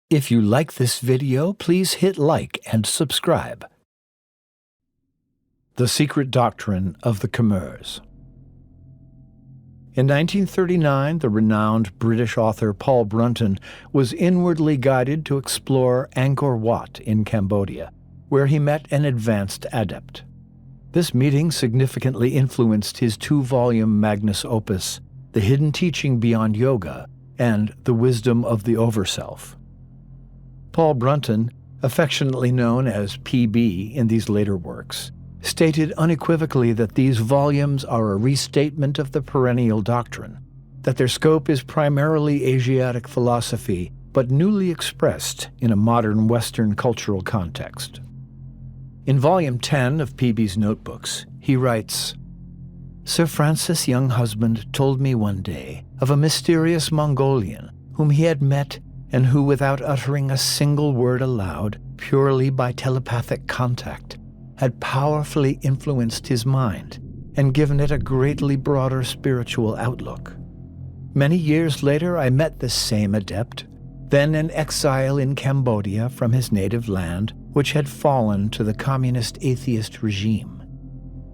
If you like this video, please hit like and subscribe. The Secret Doctrine of the Khmers. In 1939, the renowned British author Paul Brunton was inwardly guided to explore Angkor Wat in Cambodia, where he met an advanced adept. This meeting significantly influenced his 2-volume magnus opus, The Hidden Teaching Beyond Yoga and The Wisdom of the Overself. Paul Brunton, affectionately known as PB in these later works, stated unequivocally that these volumes are a restatement of the perennial doctrine, that their scope is primarily Asiatic philosophy, but newly expressed in a modern Western cultural context. In Volume 10 of PB's notebooks, he writes, "Sir Francis' young husband told me one day of a mysterious Mongolian whom he had met and who, without uttering a single word aloud, purely by telepathic contact, had powerfully influenced his mind and given it a greatly broader spiritual outlook. Many years later, I met this same adept, then an exile in Cambodia from his native land, which had fallen to the communist atheist regime.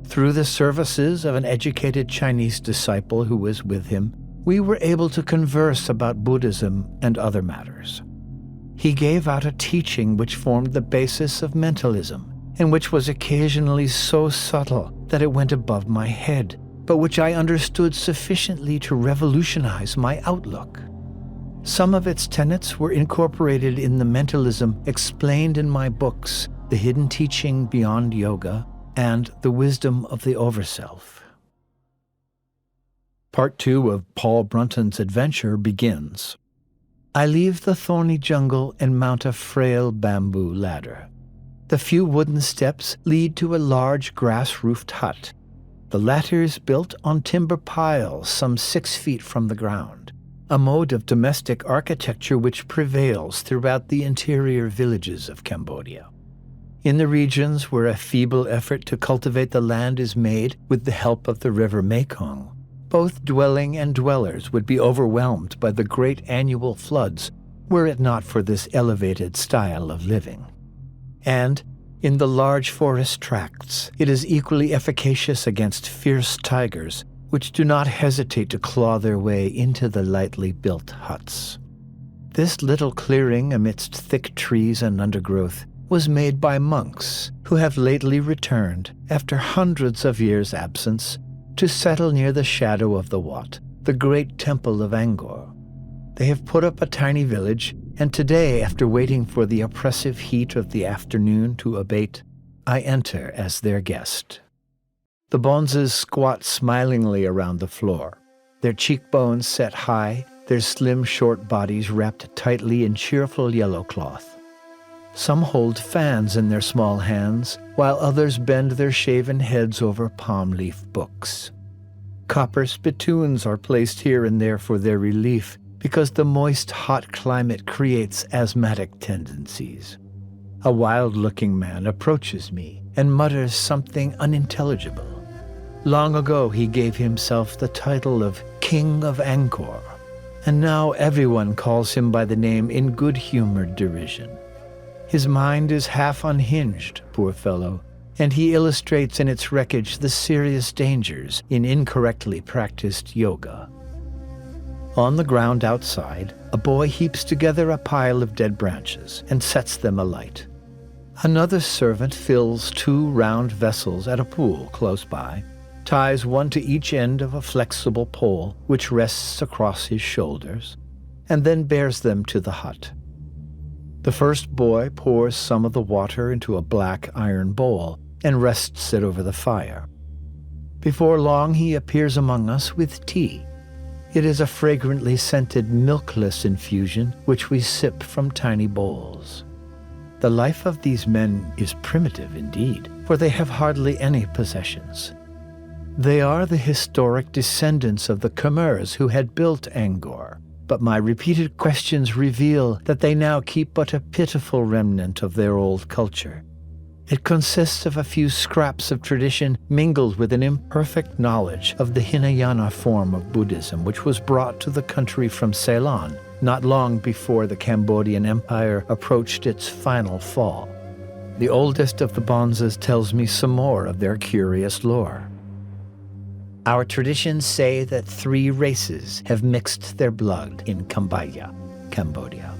Through the services of an educated Chinese disciple who was with him, we were able to converse about Buddhism and other matters. He gave out a teaching which formed the basis of mentalism, and which was occasionally so subtle that it went above my head, but which I understood sufficiently to revolutionize my outlook. Some of its tenets were incorporated in the mentalism explained in my books, The Hidden Teaching Beyond Yoga and The Wisdom of the Overself." Part 2 of Paul Brunton's adventure begins. I leave the thorny jungle and mount a frail bamboo ladder. The few wooden steps lead to a large grass-roofed hut. The latter is built on timber piles some 6 feet from the ground, a mode of domestic architecture which prevails throughout the interior villages of Cambodia. In the regions where a feeble effort to cultivate the land is made with the help of the river Mekong, both dwelling and dwellers would be overwhelmed by the great annual floods were it not for this elevated style of living. And, in the large forest tracts, it is equally efficacious against fierce tigers, which do not hesitate to claw their way into the lightly built huts. This little clearing amidst thick trees and undergrowth was made by monks who have lately returned, after hundreds of years' absence, to settle near the shadow of the Wat, the great temple of Angkor. They have put up a tiny village, and today, after waiting for the oppressive heat of the afternoon to abate, I enter as their guest. The bonzes squat smilingly around the floor, their cheekbones set high, their slim, short bodies wrapped tightly in cheerful yellow cloth. Some hold fans in their small hands, while others bend their shaven heads over palm leaf books. Copper spittoons are placed here and there for their relief, because the moist, hot climate creates asthmatic tendencies. A wild-looking man approaches me and mutters something unintelligible. Long ago he gave himself the title of King of Angkor, and now everyone calls him by the name in good-humored derision. His mind is half unhinged, poor fellow, and he illustrates in its wreckage the serious dangers in incorrectly practiced yoga. On the ground outside, a boy heaps together a pile of dead branches and sets them alight. Another servant fills 2 round vessels at a pool close by, ties one to each end of a flexible pole which rests across his shoulders, and then bears them to the hut. The first boy pours some of the water into a black iron bowl and rests it over the fire. Before long he appears among us with tea. It is a fragrantly scented milkless infusion which we sip from tiny bowls. The life of these men is primitive indeed, for they have hardly any possessions. They are the historic descendants of the Khmers who had built Angkor, but my repeated questions reveal that they now keep but a pitiful remnant of their old culture. It consists of a few scraps of tradition mingled with an imperfect knowledge of the Hinayana form of Buddhism which was brought to the country from Ceylon not long before the Cambodian Empire approached its final fall. The oldest of the bonzes tells me some more of their curious lore. Our traditions say that 3 races have mixed their blood in Kambaya, Cambodia.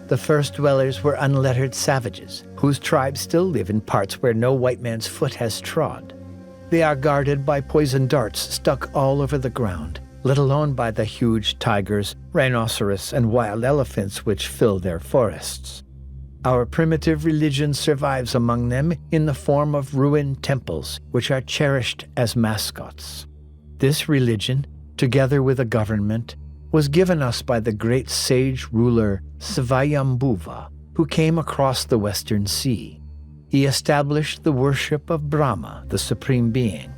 The first dwellers were unlettered savages, whose tribes still live in parts where no white man's foot has trod. They are guarded by poison darts stuck all over the ground, let alone by the huge tigers, rhinoceros, and wild elephants which fill their forests. Our primitive religion survives among them in the form of ruined temples, which are cherished as mascots. This religion, together with a government, was given us by the great sage ruler Svayambhuva, who came across the Western Sea. He established the worship of Brahma, the supreme being.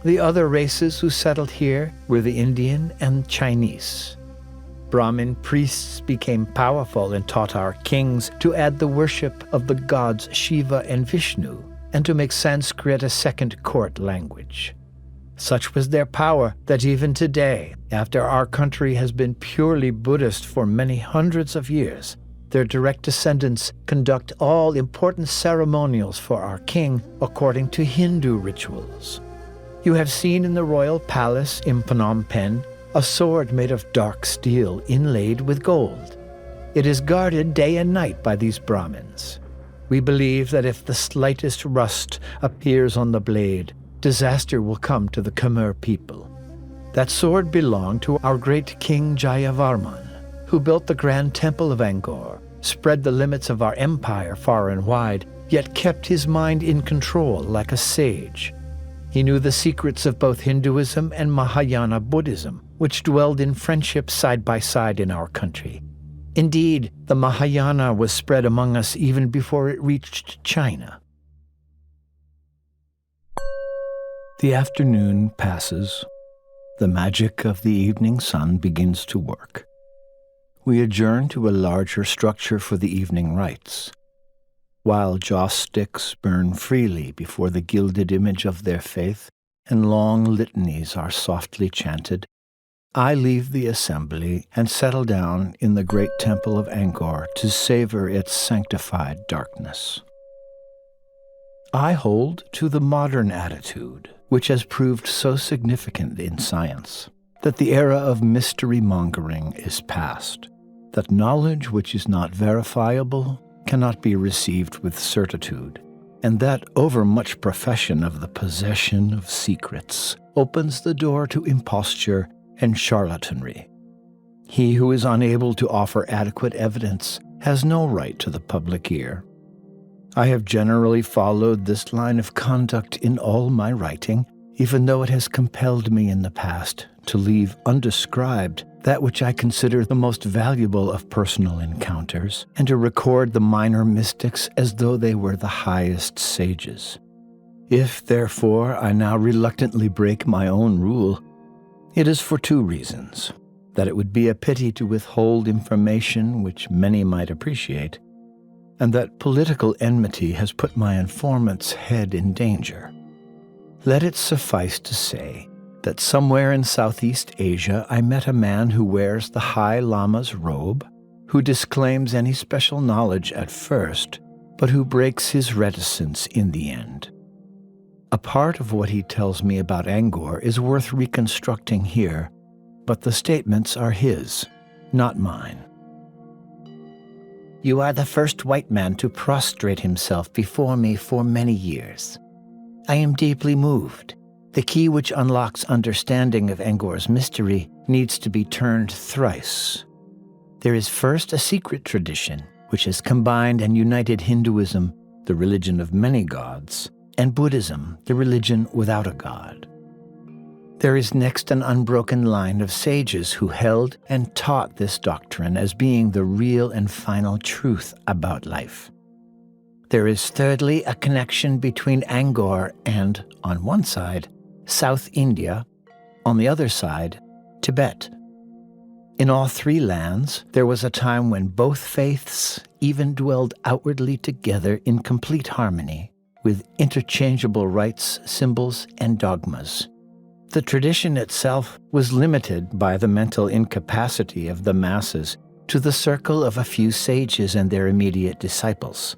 The other races who settled here were the Indian and Chinese. Brahmin priests became powerful and taught our kings to add the worship of the gods Shiva and Vishnu, and to make Sanskrit a second court language. Such was their power that even today, after our country has been purely Buddhist for many hundreds of years, their direct descendants conduct all important ceremonials for our king according to Hindu rituals. You have seen in the royal palace in Phnom Penh a sword made of dark steel inlaid with gold. It is guarded day and night by these Brahmins. We believe that if the slightest rust appears on the blade, disaster will come to the Khmer people. That sword belonged to our great King Jayavarman, who built the grand temple of Angkor, spread the limits of our empire far and wide, yet kept his mind in control like a sage. He knew the secrets of both Hinduism and Mahayana Buddhism, which dwelled in friendship side by side in our country. Indeed, the Mahayana was spread among us even before it reached China. The afternoon passes. The magic of the evening sun begins to work. We adjourn to a larger structure for the evening rites. While joss sticks burn freely before the gilded image of their faith, and long litanies are softly chanted, I leave the assembly and settle down in the great temple of Angkor to savor its sanctified darkness. I hold to the modern attitude, which has proved so significant in science, that the era of mystery-mongering is past, that knowledge which is not verifiable cannot be received with certitude, and that overmuch profession of the possession of secrets opens the door to imposture and charlatanry. He who is unable to offer adequate evidence has no right to the public ear. I have generally followed this line of conduct in all my writing, even though it has compelled me in the past to leave undescribed that which I consider the most valuable of personal encounters, and to record the minor mystics as though they were the highest sages. If, therefore, I now reluctantly break my own rule, it is for 2 reasons: that it would be a pity to withhold information which many might appreciate, and that political enmity has put my informant's head in danger. Let it suffice to say that somewhere in Southeast Asia I met a man who wears the High Lama's robe, who disclaims any special knowledge at first, but who breaks his reticence in the end. A part of what he tells me about Angkor is worth reconstructing here, but the statements are his, not mine. You are the first white man to prostrate himself before me for many years. I am deeply moved. The key which unlocks understanding of Angkor's mystery needs to be turned thrice. There is first a secret tradition which has combined and united Hinduism, the religion of many gods, and Buddhism, the religion without a god. There is next an unbroken line of sages who held and taught this doctrine as being the real and final truth about life. There is thirdly a connection between Angkor and, on one side, South India, on the other side, Tibet. In all 3 lands, there was a time when both faiths even dwelled outwardly together in complete harmony, with interchangeable rites, symbols, and dogmas. The tradition itself was limited by the mental incapacity of the masses to the circle of a few sages and their immediate disciples.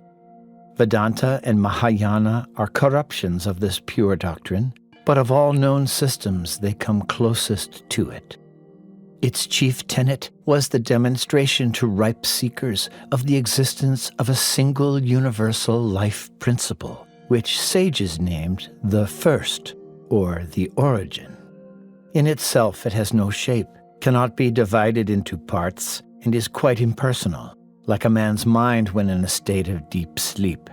Vedanta and Mahayana are corruptions of this pure doctrine, but of all known systems they come closest to it. Its chief tenet was the demonstration to ripe seekers of the existence of a single universal life principle, which sages named the First, or the Origin. In itself it has no shape, cannot be divided into parts, and is quite impersonal, like a man's mind when in a state of deep sleep.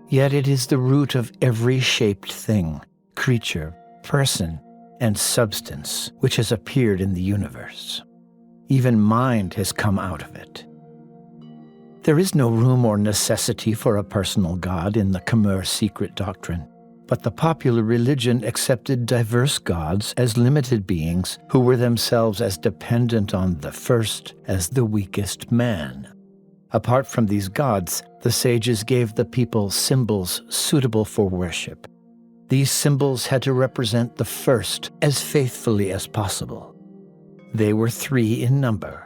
Yet it is the root of every shaped thing, creature, person, and substance which has appeared in the universe. Even mind has come out of it. There is no room or necessity for a personal God in the Khmer secret doctrine, but the popular religion accepted diverse gods as limited beings who were themselves as dependent on the First as the weakest man. Apart from these gods, the sages gave the people symbols suitable for worship. These symbols had to represent the First as faithfully as possible. They were 3 in number.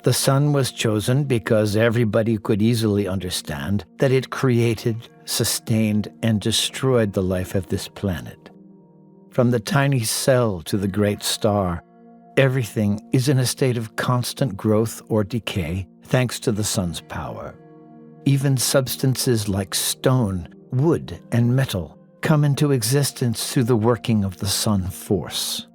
The sun was chosen because everybody could easily understand that it created, sustained, and destroyed the life of this planet. From the tiny cell to the great star, everything is in a state of constant growth or decay thanks to the sun's power. Even substances like stone, wood, and metal come into existence through the working of the sun force.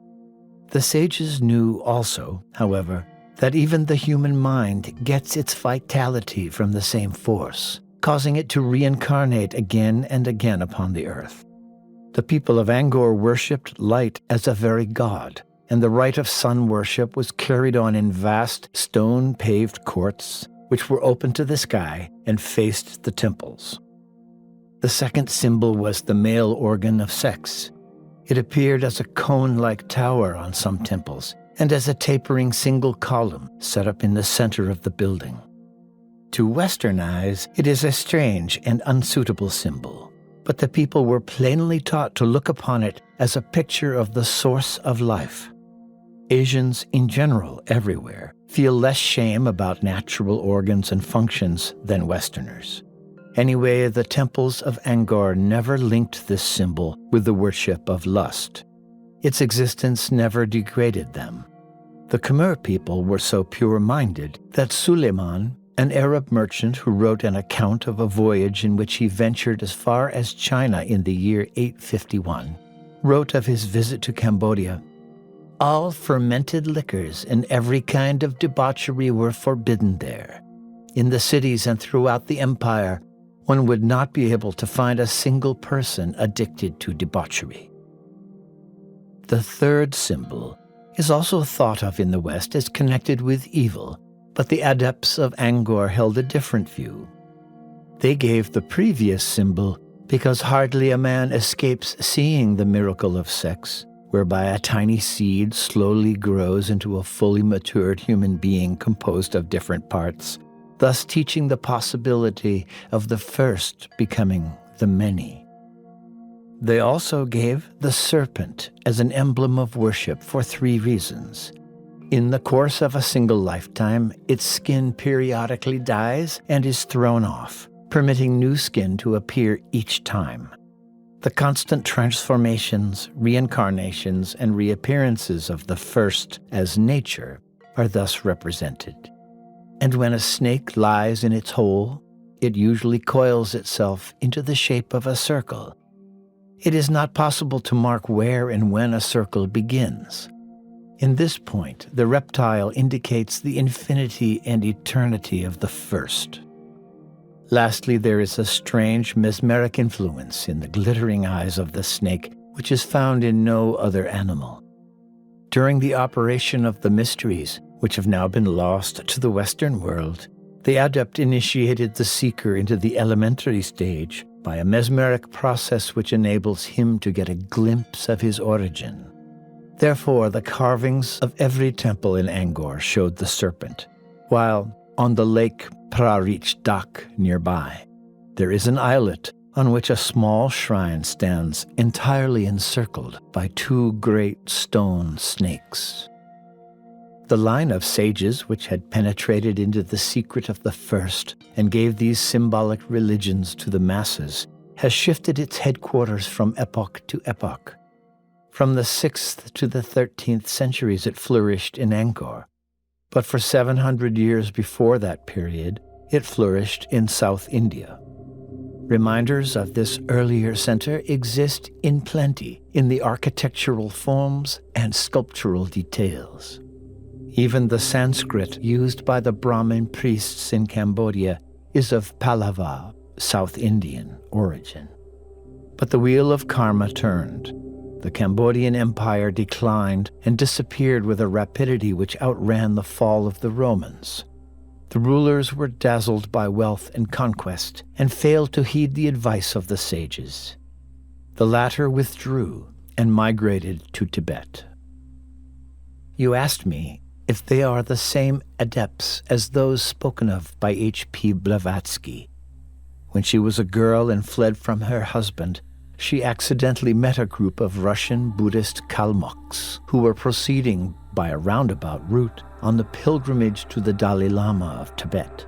The sages knew also, however, that even the human mind gets its vitality from the same force, causing it to reincarnate again and again upon the earth. The people of Angkor worshipped light as a very god, and the rite of sun worship was carried on in vast stone-paved courts, which were open to the sky and faced the temples. The second symbol was the male organ of sex. It appeared as a cone-like tower on some temples, and as a tapering single column set up in the center of the building. To Western eyes, it is a strange and unsuitable symbol, but the people were plainly taught to look upon it as a picture of the source of life. Asians in general, everywhere, feel less shame about natural organs and functions than Westerners. Anyway, the temples of Angkor never linked this symbol with the worship of lust. Its existence never degraded them. The Khmer people were so pure-minded that Suleiman, an Arab merchant who wrote an account of a voyage in which he ventured as far as China in the year 851, wrote of his visit to Cambodia, "All fermented liquors and every kind of debauchery were forbidden there. In the cities and throughout the empire, one would not be able to find a single person addicted to debauchery." The third symbol is also thought of in the West as connected with evil, but the adepts of Angkor held a different view. They gave the previous symbol because hardly a man escapes seeing the miracle of sex, whereby a tiny seed slowly grows into a fully matured human being composed of different parts, thus teaching the possibility of the first becoming the many. They also gave the serpent as an emblem of worship for 3 reasons. In the course of a single lifetime, its skin periodically dies and is thrown off, permitting new skin to appear each time. The constant transformations, reincarnations, and reappearances of the first as nature are thus represented. And when a snake lies in its hole, it usually coils itself into the shape of a circle. It is not possible to mark where and when a circle begins. In this point, the reptile indicates the infinity and eternity of the first. Lastly, there is a strange mesmeric influence in the glittering eyes of the snake, which is found in no other animal. During the operation of the mysteries, which have now been lost to the Western world, the adept initiated the seeker into the elementary stage by a mesmeric process which enables him to get a glimpse of his origin. Therefore, the carvings of every temple in Angkor showed the serpent, while on the lake Prarich Dak nearby, there is an islet on which a small shrine stands entirely encircled by 2 great stone snakes. The line of sages which had penetrated into the secret of the first and gave these symbolic religions to the masses has shifted its headquarters from epoch to epoch. From the 6th to the 13th centuries it flourished in Angkor, but for 700 years before that period, it flourished in South India. Reminders of this earlier center exist in plenty in the architectural forms and sculptural details. Even the Sanskrit used by the Brahmin priests in Cambodia is of Pallava, South Indian origin. But the wheel of karma turned. The Cambodian Empire declined and disappeared with a rapidity which outran the fall of the Romans. The rulers were dazzled by wealth and conquest and failed to heed the advice of the sages. The latter withdrew and migrated to Tibet. You asked me if they are the same adepts as those spoken of by H.P. Blavatsky. When she was a girl and fled from her husband, she accidentally met a group of Russian Buddhist Kalmucks who were proceeding by a roundabout route on the pilgrimage to the Dalai Lama of Tibet.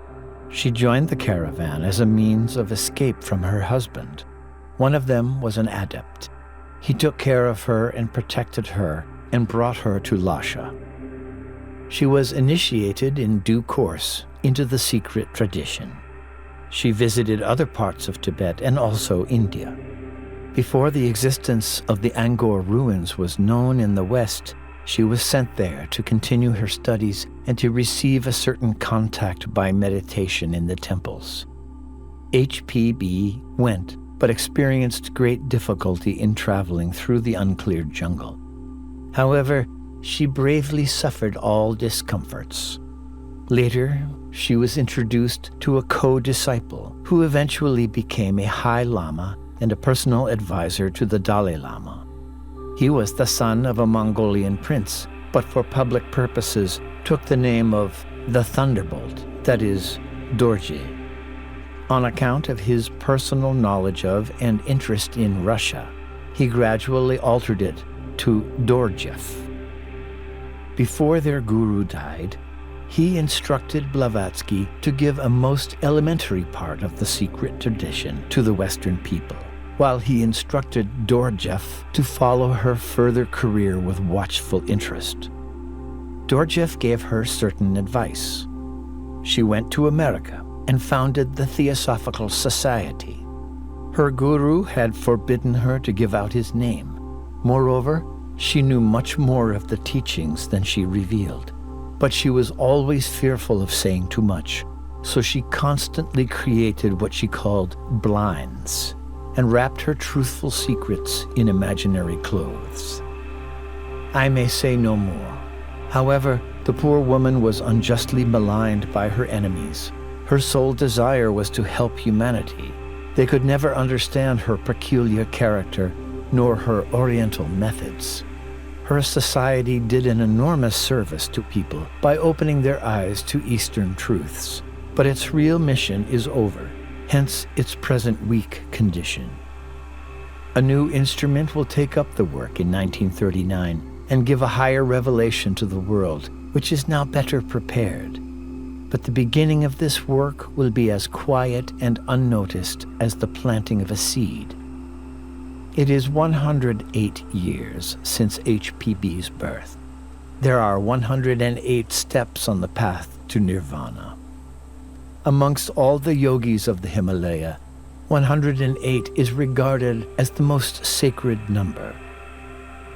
She joined the caravan as a means of escape from her husband. One of them was an adept. He took care of her and protected her and brought her to Lhasa. She was initiated in due course into the secret tradition. She visited other parts of Tibet and also India. Before the existence of the Angkor ruins was known in the West, she was sent there to continue her studies and to receive a certain contact by meditation in the temples. HPB went, but experienced great difficulty in traveling through the uncleared jungle. However, she bravely suffered all discomforts. Later, she was introduced to a co-disciple who eventually became a High Lama and a personal advisor to the Dalai Lama. He was the son of a Mongolian prince, but for public purposes took the name of the Thunderbolt, that is, Dorje. On account of his personal knowledge of and interest in Russia, he gradually altered it to Dorjef. Before their guru died, he instructed Blavatsky to give a most elementary part of the secret tradition to the Western people, while he instructed Dorjef to follow her further career with watchful interest. Dorjef gave her certain advice. She went to America and founded the Theosophical Society. Her guru had forbidden her to give out his name. Moreover, she knew much more of the teachings than she revealed, but she was always fearful of saying too much, so she constantly created what she called blinds and wrapped her truthful secrets in imaginary clothes. I may say no more. However, the poor woman was unjustly maligned by her enemies. Her sole desire was to help humanity. They could never understand her peculiar character nor her Oriental methods. Her society did an enormous service to people by opening their eyes to Eastern truths, but its real mission is over, hence its present weak condition. A new instrument will take up the work in 1939 and give a higher revelation to the world, which is now better prepared. But the beginning of this work will be as quiet and unnoticed as the planting of a seed. It is 108 years since HPB's birth. There are 108 steps on the path to nirvana. Amongst all the yogis of the Himalaya, 108 is regarded as the most sacred number.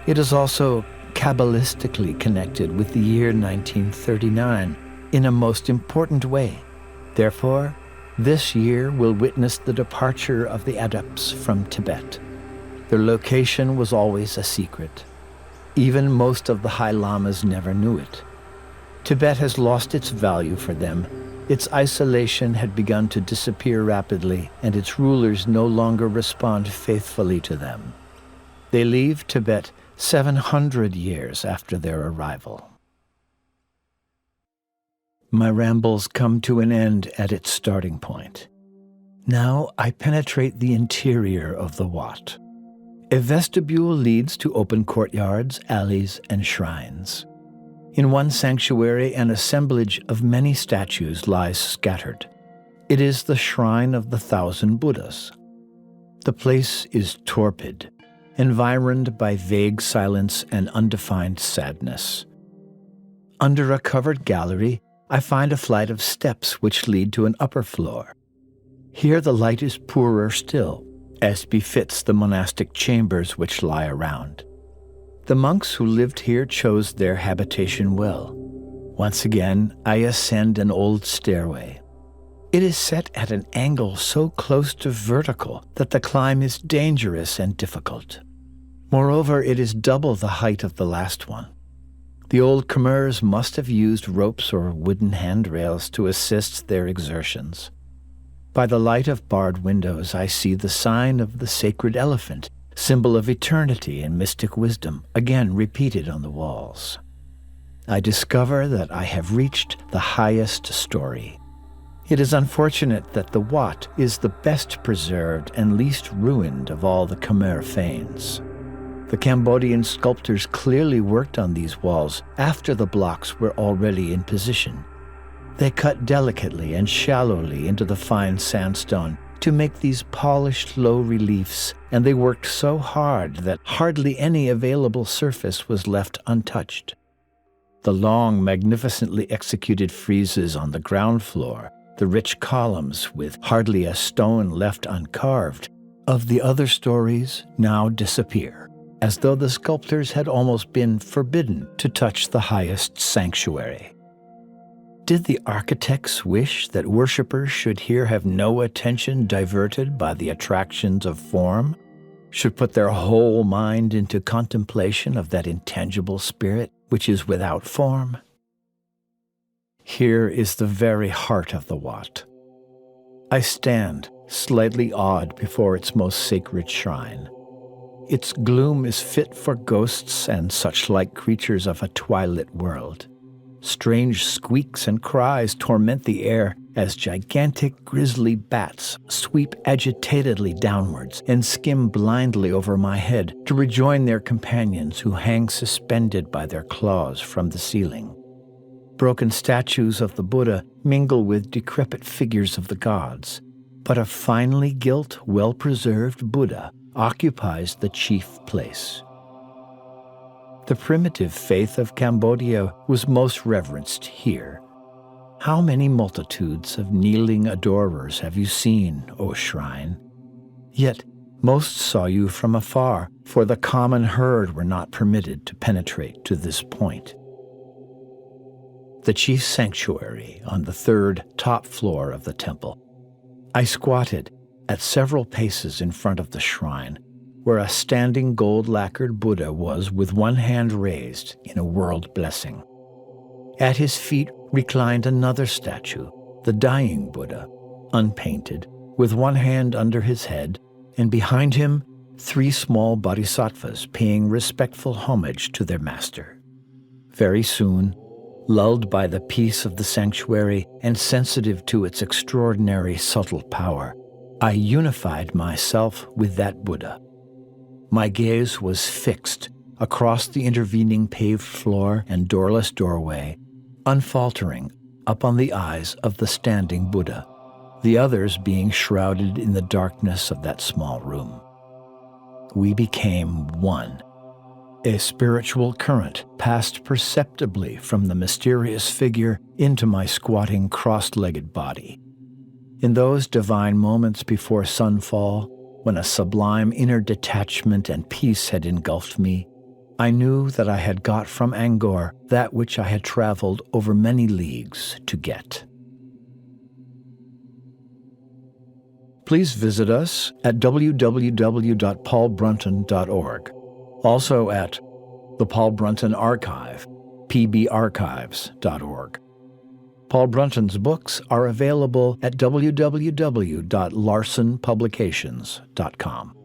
It is also Kabbalistically connected with the year 1939 in a most important way. Therefore, this year will witness the departure of the adepts from Tibet. Their location was always a secret. Even most of the High Lamas never knew it. Tibet has lost its value for them. Its isolation had begun to disappear rapidly, and its rulers no longer respond faithfully to them. They leave Tibet 700 years after their arrival. My rambles come to an end at its starting point. Now I penetrate the interior of the Wat. A vestibule leads to open courtyards, alleys, and shrines. In one sanctuary, an assemblage of many statues lies scattered. It is the shrine of the 1,000 Buddhas. The place is torpid, environed by vague silence and undefined sadness. Under a covered gallery, I find a flight of steps which lead to an upper floor. Here the light is poorer still, as befits the monastic chambers which lie around. The monks who lived here chose their habitation well. Once again, I ascend an old stairway. It is set at an angle so close to vertical that the climb is dangerous and difficult. Moreover, it is double the height of the last one. The old Khmers must have used ropes or wooden handrails to assist their exertions. By the light of barred windows, I see the sign of the sacred elephant, symbol of eternity and mystic wisdom, again repeated on the walls. I discover that I have reached the highest story. It is unfortunate that the Wat is the best preserved and least ruined of all the Khmer fanes. The Cambodian sculptors clearly worked on these walls after the blocks were already in position. They cut delicately and shallowly into the fine sandstone to make these polished low reliefs, and they worked so hard that hardly any available surface was left untouched. The long, magnificently executed friezes on the ground floor, the rich columns with hardly a stone left uncarved, of the other stories now disappear, as though the sculptors had almost been forbidden to touch the highest sanctuary. Did the architects wish that worshippers should here have no attention diverted by the attractions of form, should put their whole mind into contemplation of that intangible spirit which is without form? Here is the very heart of the Wat. I stand, slightly awed, before its most sacred shrine. Its gloom is fit for ghosts and such-like creatures of a twilit world. Strange squeaks and cries torment the air as gigantic grisly bats sweep agitatedly downwards and skim blindly over my head to rejoin their companions who hang suspended by their claws from the ceiling. Broken statues of the Buddha mingle with decrepit figures of the gods, but a finely gilt, well-preserved Buddha occupies the chief place. The primitive faith of Cambodia was most reverenced here. How many multitudes of kneeling adorers have you seen, O shrine? Yet most saw you from afar, for the common herd were not permitted to penetrate to this point. The chief sanctuary on the third top floor of the temple. I squatted at several paces in front of the shrine, where a standing gold-lacquered Buddha was with one hand raised in a world blessing. At his feet reclined another statue, the dying Buddha, unpainted, with one hand under his head, and behind him 3 small bodhisattvas paying respectful homage to their master. Very soon, lulled by the peace of the sanctuary and sensitive to its extraordinary subtle power, I unified myself with that Buddha. My gaze was fixed across the intervening paved floor and doorless doorway, unfaltering up on the eyes of the standing Buddha, the others being shrouded in the darkness of that small room. We became one. A spiritual current passed perceptibly from the mysterious figure into my squatting cross-legged body. In those divine moments before sunfall, when a sublime inner detachment and peace had engulfed me, I knew that I had got from Angkor that which I had traveled over many leagues to get. Please visit us at www.paulbrunton.org. Also at the Paul Brunton Archive, pbarchives.org. Paul Brunton's books are available at www.larsonpublications.com.